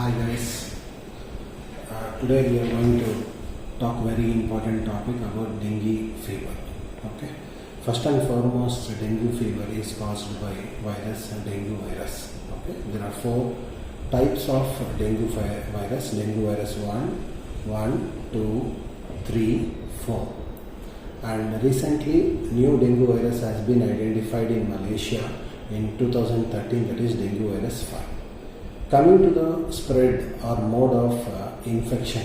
Hi guys, today we are going to talk very important topic about dengue fever. Okay, first and foremost, dengue fever is caused by dengue virus. Okay, there are 4 types of dengue virus: dengue virus 1, 2, 3, 4. And recently, new dengue virus has been identified in Malaysia in 2013, that is dengue virus 5. Coming to the spread or mode of infection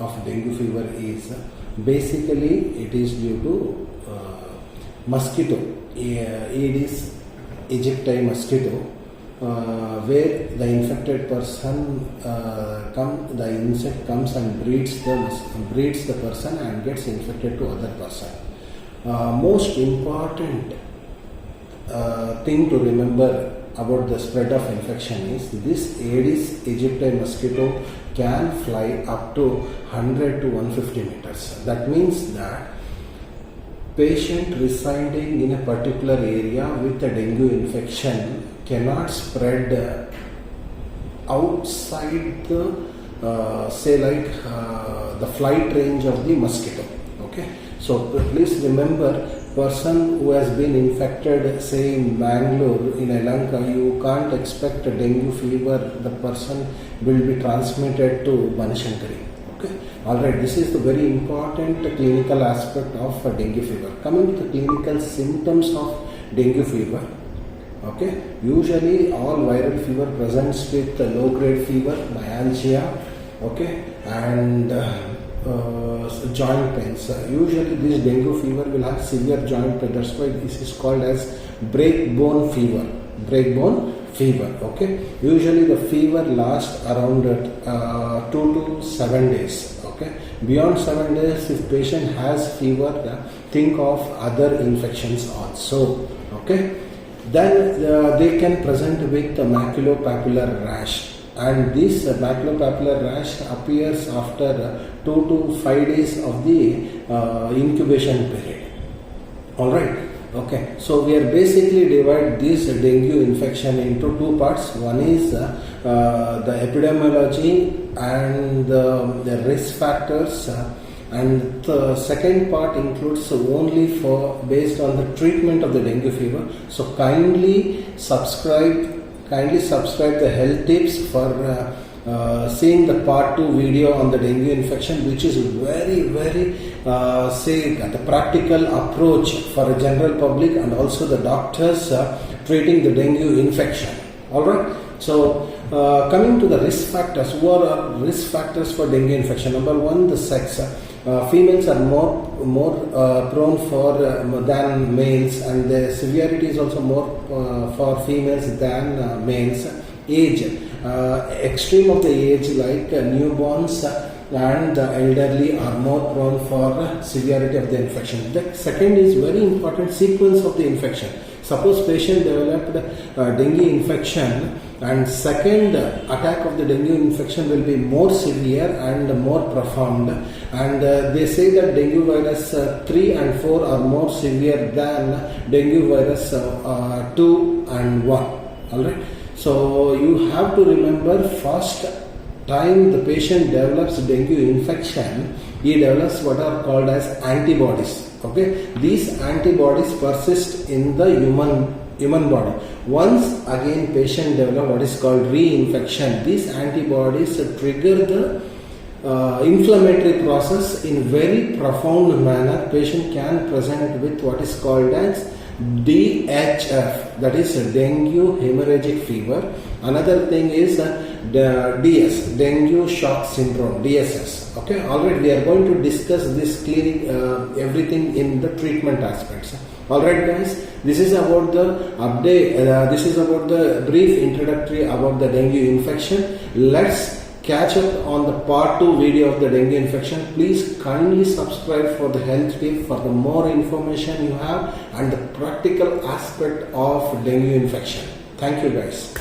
of dengue fever is basically it is due to mosquito, Aedes aegypti mosquito, where the infected person the insect comes and breeds the person and gets infected to other person. Most important thing to remember about the spread of infection is this Aedes aegypti mosquito can fly up to 100 to 150 meters. That means that patient residing in a particular area with a dengue infection cannot spread outside the the flight range of the mosquito. Okay, so please remember, person who has been infected, say in Bangalore, in Lanka, you can't expect a dengue fever. The person will be transmitted to Banashankari. Okay, all right. This is the very important clinical aspect of dengue fever. Coming to the clinical symptoms of dengue fever. Okay, usually all viral fever presents with low-grade fever, myalgia. Okay, and joint pains. Usually this dengue fever will have severe joint pain. That's why this is called as breakbone fever. Breakbone fever. Okay. Usually the fever lasts around 2 to 7 days. Okay. Beyond 7 days, if patient has fever, think of other infections also. Okay. Then they can present with maculopapular rash. And this maculopapular rash appears after 2 to 5 days of the incubation period. Alright, okay. So we are basically divide this dengue infection into 2 parts. One is the epidemiology and the risk factors. And the second part includes only based on the treatment of the dengue fever. So kindly subscribe the health tips for seeing the part 2 video on the dengue infection, which is very the practical approach for a general public and also the doctors treating the dengue infection. Alright, so coming to the risk factors. What are risk factors for dengue infection? Number 1, the sex. Females are more prone than males, and the severity is also more for females than males. Age, extreme of the age like newborns and the elderly are more prone for severity of the infection. The second is very important, sequence of the infection. Suppose patient developed dengue infection and second attack of the dengue infection will be more severe and more profound, and they say that dengue virus 3 and 4 are more severe than dengue virus 2 and 1. Alright, so you have to remember, first time the patient develops dengue infection, he develops what are called as antibodies. Okay, these antibodies persist in the human body. Once again patient develop what is called reinfection, these antibodies trigger the inflammatory process in very profound manner. Patient can present with what is called as DHF, that is dengue hemorrhagic fever. Another thing is the DS, dengue shock syndrome, DSS. Okay, alright, we are going to discuss this clinic, everything in the treatment aspects. Alright guys, this is about the update, this is about the brief introductory about the dengue infection. Let's catch up on the part 2 video of the dengue infection. Please kindly subscribe for the health tip, for the more information you have and the practical aspect of dengue infection. Thank you guys.